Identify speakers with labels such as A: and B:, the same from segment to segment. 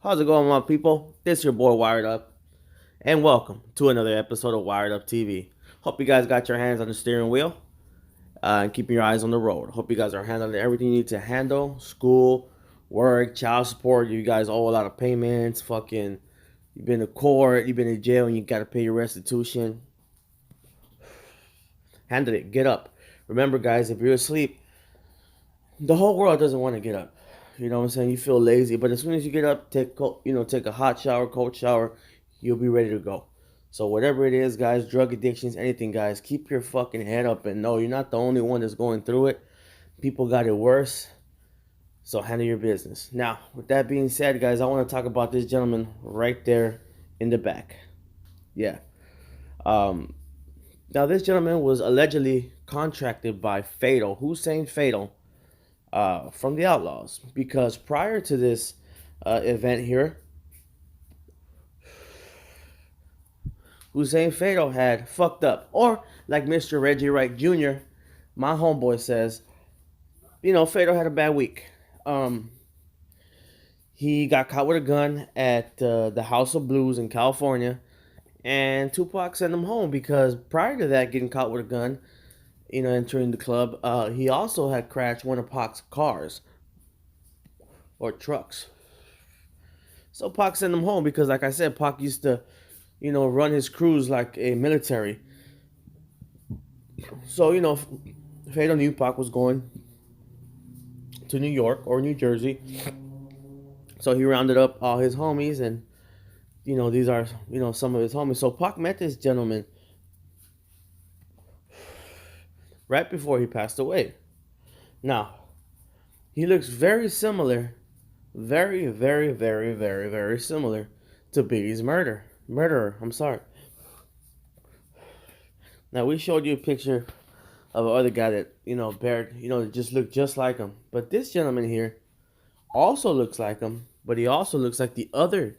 A: How's it going, my people? This is your boy Wired Up, and welcome to another episode of Wired Up TV. Hope you guys got your hands on the steering wheel and keeping your eyes on the road. Hope you guys are handling everything you need to handle: school, work, child support. You guys owe a lot of payments. You've been to court, you've been in jail, and you got to pay your restitution. Handle it. Get up. Remember, guys, if you're asleep, the whole world doesn't want to get up. You know what I'm saying? You feel lazy, but as soon as you get up, take a hot shower, cold shower, you'll be ready to go. So whatever it is, guys, drug addictions, anything, guys, keep your fucking head up and know you're not the only one that's going through it. People got it worse. So handle your business. Now, with that being said, guys, I want to talk about this gentleman right there in the back. Yeah. Um, Now this gentleman was allegedly contracted by Hussein Fatal, from the Outlaws, because prior to this event here, Hussein Fatal had fucked up, or like Mr. Reggie Wright Jr., my homeboy says, Fatal had a bad week. Um, he got caught with a gun at the House of Blues in California, and Tupac sent him home because prior to that, getting caught with a gun, entering the club, he also had crashed one of Pac's cars or trucks. So Pac sent him home because, like I said, Pac used to, run his crews like a military. So, Fatal knew Pac was going to New York or New Jersey. So he rounded up all his homies, and, these are, some of his homies. So Pac met this gentleman right before he passed away. Now, he looks very similar, very, very, very, very, very similar to Biggie's murderer. I'm sorry. Now, we showed you a picture of another guy that, bared, just looked just like him. But this gentleman here also looks like him, but he also looks like the other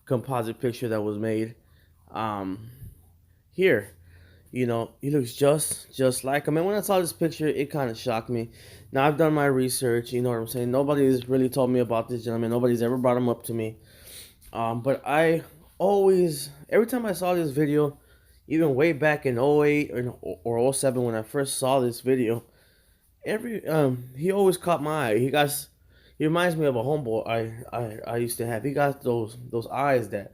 A: composite picture that was made um, here. He looks just like him. And when I saw this picture, it kind of shocked me. Now, I've done my research, you know what I'm saying? Nobody's really told me about this gentleman. Nobody's ever brought him up to me. But I always, every time I saw this video, even way back in '08 or '07 when I first saw this video, he always caught my eye. He reminds me of a homeboy I used to have. He got those eyes that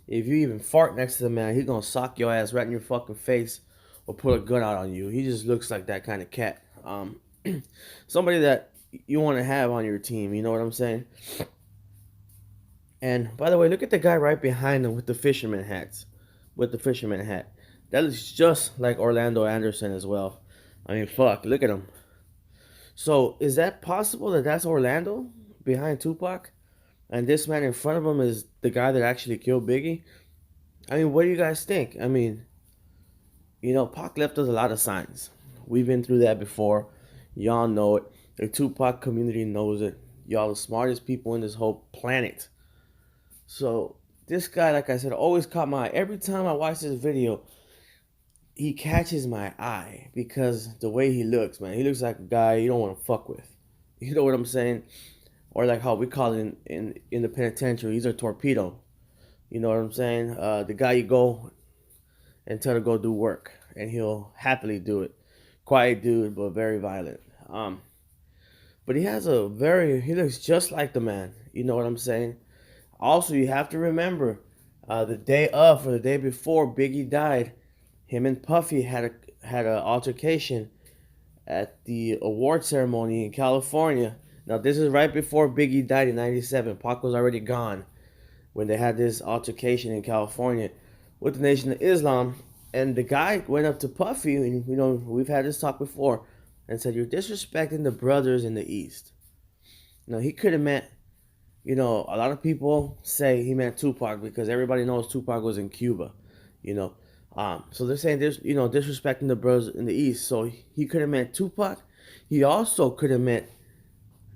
A: if you even fart next to the man, he's gonna sock your ass right in your fucking face or put a gun out on you. He just looks like that kind of cat. Somebody that you want to have on your team. You know what I'm saying? And by the way, look at the guy right behind him with the fisherman hats, with the fisherman hat. That looks just like Orlando Anderson as well. I mean, fuck, look at him. So, is that possible that that's Orlando behind Tupac? And this man in front of him is the guy that actually killed Biggie? I mean, what do you guys think? I mean, Pac left us a lot of signs. We've been through that before. Y'all know it. The Tupac community knows it. Y'all the smartest people in this whole planet. So, this guy, like I said, always caught my eye. Every time I watch this video, he catches my eye because the way he looks, man. He looks like a guy you don't want to fuck with. You know what I'm saying? Or like how we call it in the penitentiary, he's a torpedo. You know what I'm saying? The guy you go and tell to go do work, and he'll happily do it. Quiet dude, but very violent. But he looks just like the man. You know what I'm saying? Also, you have to remember, the day of or the day before Biggie died, him and Puffy had an altercation at the award ceremony in California. Now, this is right before Biggie died in '97. Pac was already gone when they had this altercation in California with the Nation of Islam. And the guy went up to Puffy, and we've had this talk before, and said, "You're disrespecting the brothers in the East." Now, he could have meant, a lot of people say he meant Tupac because everybody knows Tupac was in Cuba, you know. So they're saying this, disrespecting the brothers in the East. So he could have meant Tupac. He also could have meant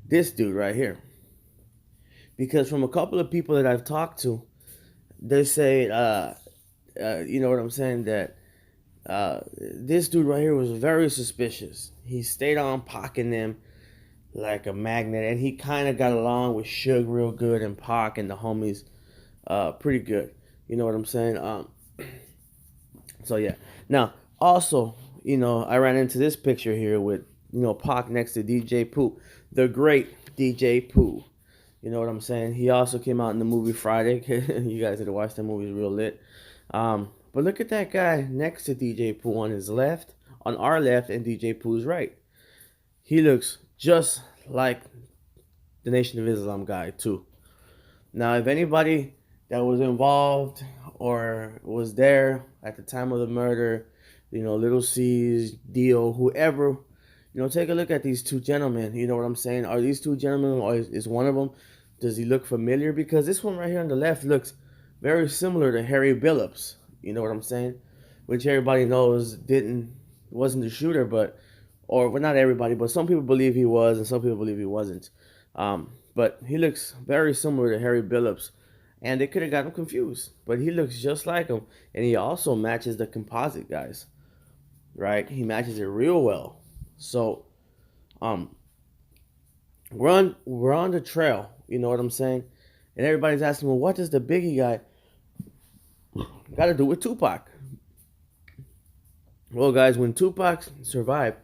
A: this dude right here. Because from a couple of people that I've talked to, they say, you know what I'm saying, that this dude right here was very suspicious. He stayed on Pac and them like a magnet, and he kind of got along with Suge real good and Pac and the homies, pretty good. You know what I'm saying? So yeah. Now, also, I ran into this picture here with Pac next to DJ Pooh, the great DJ Pooh. You know what I'm saying? He also came out in the movie Friday. You guys had to watch that movie; it's real lit. But look at that guy next to DJ Pooh on his left, on our left, and DJ Pooh's right. He looks just like the Nation of Islam guy too. Now, if anybody that was involved or was there at the time of the murder, Little C's, Dio, whoever, take a look at these two gentlemen. You know what I'm saying? Are these two gentlemen, or is one of them, does he look familiar? Because this one right here on the left looks very similar to Harry Billups. You know what I'm saying? Which everybody knows wasn't the shooter, but, or well, not everybody, but some people believe he was, and some people believe he wasn't. But he looks very similar to Harry Billups, and they could have got him confused. But he looks just like him, and he also matches the composite guys, right? He matches it real well. So, um, we're on the trail. You know what I'm saying? And everybody's asking, well, what does the Biggie guy got to do with Tupac? Well, guys, when Tupac survived,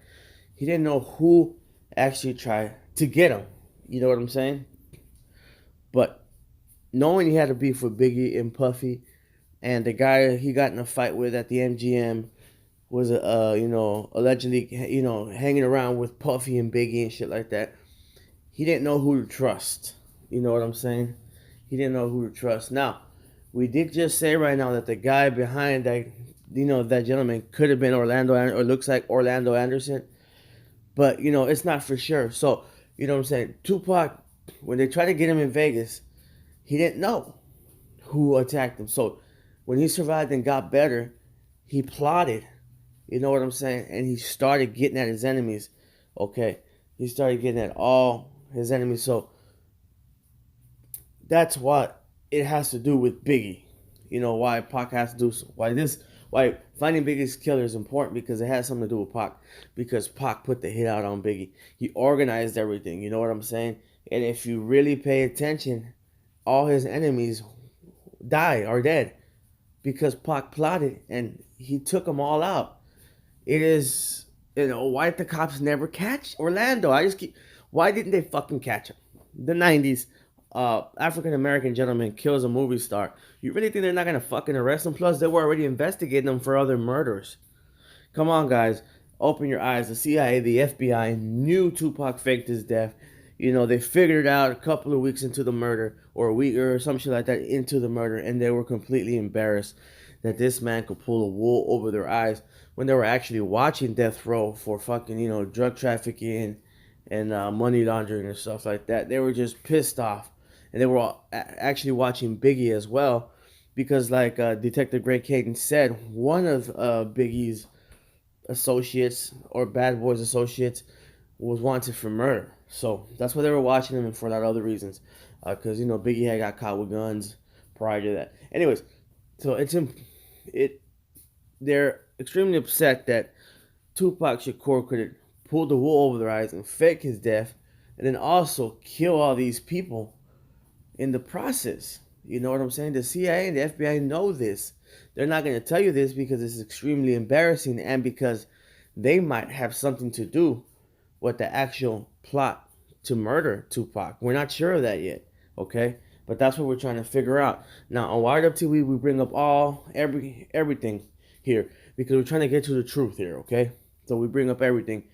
A: he didn't know who actually tried to get him. You know what I'm saying? But knowing he had a beef with Biggie and Puffy, and the guy he got in a fight with at the MGM was allegedly hanging around with Puffy and Biggie and shit like that. He didn't know who to trust. You know what I'm saying? He didn't know who to trust. Now, we did just say right now that the guy behind that gentleman could have been Orlando, or looks like Orlando Anderson, but it's not for sure. So you know what I'm saying? Tupac, when they tried to get him in Vegas, he didn't know who attacked him. So when he survived and got better, he plotted. You know what I'm saying? And he started getting at his enemies. Okay, he started getting at all his enemies. So that's what it has to do with Biggie. You know why Pac has to do why finding Biggie's killer is important, because it has something to do with Pac. Because Pac put the hit out on Biggie. He organized everything. You know what I'm saying? And if you really pay attention, all his enemies are dead because Pac plotted and he took them all out. It is, why did the cops never catch Orlando? Why didn't they fucking catch him? The 90s, African American gentleman kills a movie star. You really think they're not gonna fucking arrest him? Plus, they were already investigating him for other murders. Come on, guys. Open your eyes. The CIA, the FBI knew Tupac faked his death. They figured it out a couple of weeks into the murder, or a week or some shit like that into the murder, and they were completely embarrassed that this man could pull a wool over their eyes when they were actually watching Death Row for fucking, drug trafficking and money laundering and stuff like that. They were just pissed off. And they were all actually watching Biggie as well, because like Detective Greg Caden said, one of Biggie's associates, or Bad Boys associates, was wanted for murder. So that's why they were watching him, and for a lot of other reasons. Because, Biggie had got caught with guns prior to that. Anyways, so they're extremely upset that Tupac Shakur could have pulled the wool over their eyes and fake his death, and then also kill all these people in the process. You know what I'm saying? The CIA and the FBI know this. They're not going to tell you this because it's extremely embarrassing, and because they might have something to do with the actual plot to murder Tupac. We're not sure of that yet, okay? But that's what we're trying to figure out. Now, on Wired Up TV, we bring up everything here because we're trying to get to the truth here, okay? So we bring up everything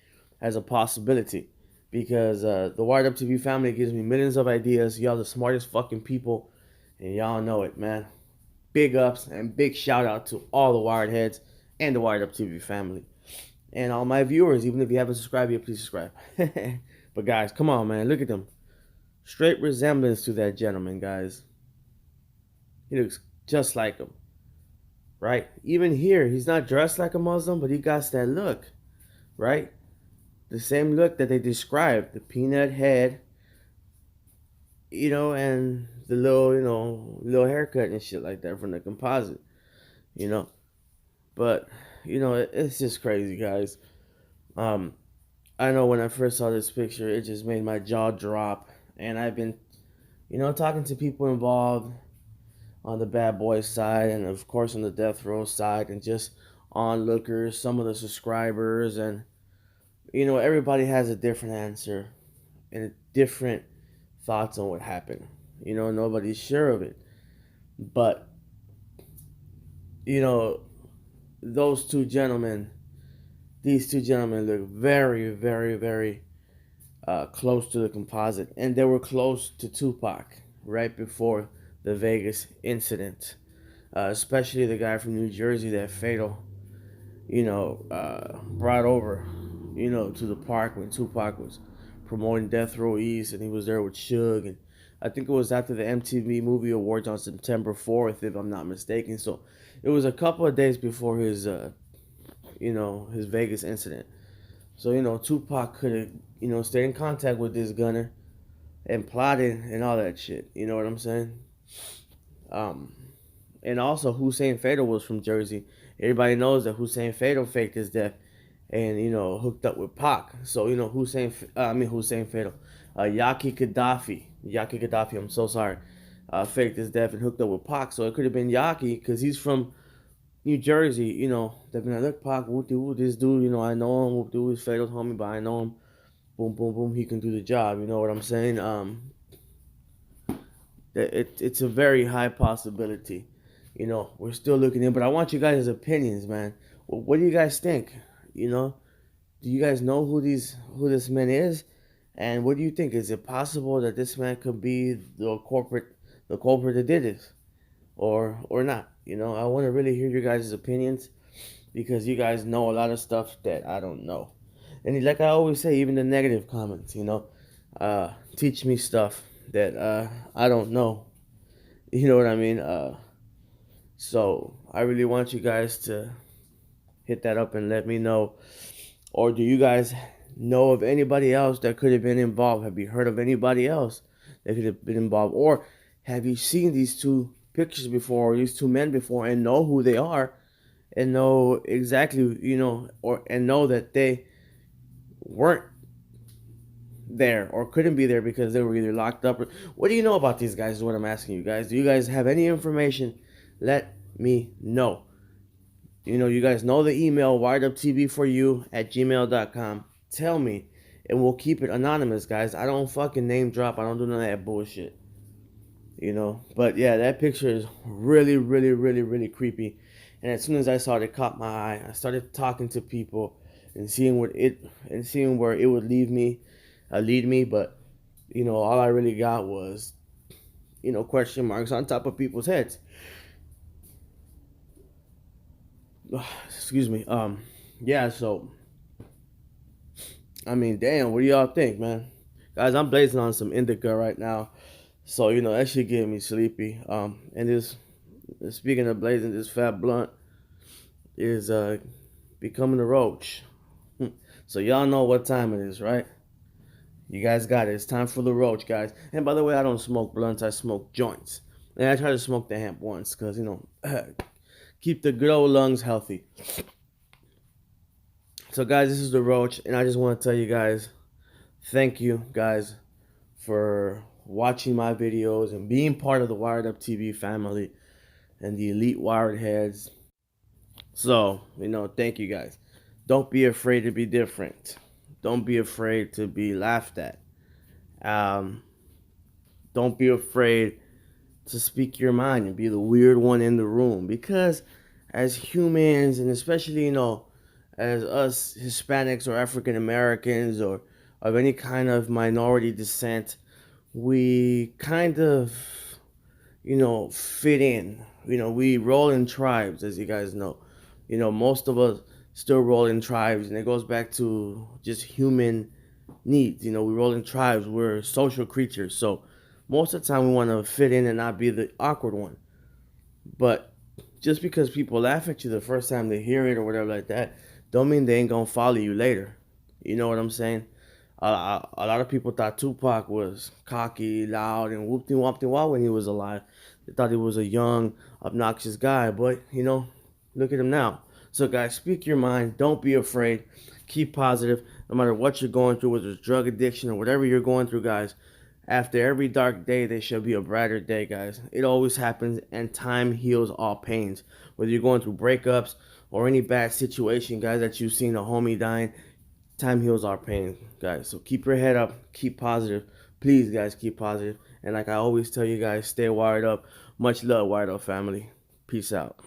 A: as a possibility, because the Wired Up TV family gives me millions of ideas. Y'all the smartest fucking people, and y'all know it, man. Big ups and big shout out to all the Wired heads and the Wired Up TV family. And all my viewers, even if you haven't subscribed yet, please subscribe. But guys, come on, man. Look at them. Straight resemblance to that gentleman, guys. He looks just like him. Right? Even here, he's not dressed like a Muslim, but he got that look. Right? The same look that they described. The peanut head, and the little haircut and shit like that from the composite. But, it's just crazy, guys. I know when I first saw this picture, it just made my jaw drop. And I've been, talking to people involved on the bad boys side, and of course on the death row side, and just onlookers, some of the subscribers, and everybody has a different answer and a different thoughts on what happened. Nobody's sure of it, but you know, those two gentlemen, these two gentlemen look very, very, very close to the composite, and they were close to Tupac right before the Vegas incident. Especially the guy from New Jersey that Fatal, brought over, to the park when Tupac was promoting Death Row East, and he was there with Suge, and I think it was after the MTV Movie Awards on September 4th, if I'm not mistaken. So it was a couple of days before his Vegas incident. So Tupac could have, stayed in contact with this gunner and plotted and all that shit. You know what I'm saying? Um, and also Hussein Fatal was from Jersey. Everybody knows that Hussein Fatal faked his death and hooked up with Pac. So Hussein Fatal, Yaki Gaddafi. I'm so sorry. Faked his death and hooked up with Pac. So it could have been Yaki because he's from New Jersey. They've been like, look, Pac, this dude. I know him. Whoop his Fatal's homie, but I know him. Boom, boom, boom. He can do the job. You know what I'm saying? It's a very high possibility. We're still looking in, but I want you guys' opinions, man. What do you guys think? Do you guys know who this man is, and what do you think? Is it possible that this man could be the culprit that did this, or not? I want to really hear your guys' opinions because you guys know a lot of stuff that I don't know, and like I always say, even the negative comments, teach me stuff that I don't know. You know what I mean? So I really want you guys to hit that up and let me know. Or do you guys know of anybody else that could have been involved? Have you heard of anybody else that could have been involved? Or have you seen these two pictures before, or these two men before, and know who they are, and know exactly, and know that they weren't there or couldn't be there because they were either locked up or what do you know about these guys is what I'm asking you guys. Do you guys have any information? Let me know. You guys know the email wireduptv4you@gmail.com. Tell me, and we'll keep it anonymous, guys. I don't fucking name drop. I don't do none of that bullshit. But yeah, that picture is really, really, really, really creepy. And as soon as I saw it, it caught my eye. I started talking to people and seeing where it would lead me. But all I really got was question marks on top of people's heads. Excuse me. Yeah. So I mean, damn. What do y'all think, man? Guys, I'm blazing on some indica right now, so that shit getting me sleepy. And this, speaking of blazing, this fat blunt is becoming a roach. So y'all know what time it is, right? You guys got it. It's time for the roach, guys. And by the way, I don't smoke blunts. I smoke joints. And I try to smoke the hemp once because, keep the good old lungs healthy. So, guys, this is the roach. And I just want to tell you guys, thank you, guys, for watching my videos and being part of the Wired Up TV family and the elite wired heads. So, thank you, guys. Don't be afraid to be different. Don't be afraid to be laughed at. Don't be afraid to speak your mind and be the weird one in the room. Because as humans, and especially, as us Hispanics or African Americans or of any kind of minority descent, we kind of, fit in. We roll in tribes, as you guys know. Most of us still roll in tribes, and it goes back to just human needs. We roll in tribes. We're social creatures. So most of the time we want to fit in and not be the awkward one. But just because people laugh at you the first time they hear it or whatever like that, don't mean they ain't gonna follow you later. You know what I'm saying? A lot of people thought Tupac was cocky, loud, and whoop-de-wop-de-wop when he was alive. They thought he was a young, obnoxious guy, but, look at him now. So, guys, speak your mind. Don't be afraid. Keep positive. No matter what you're going through, whether it's drug addiction or whatever you're going through, guys, after every dark day, there shall be a brighter day, guys. It always happens, and time heals all pains. Whether you're going through breakups or any bad situation, guys, that you've seen a homie dying, time heals our pain, guys. So keep your head up, keep positive. Please, guys, keep positive. And like I always tell you guys, stay wired up. Much love, wired up family. Peace out.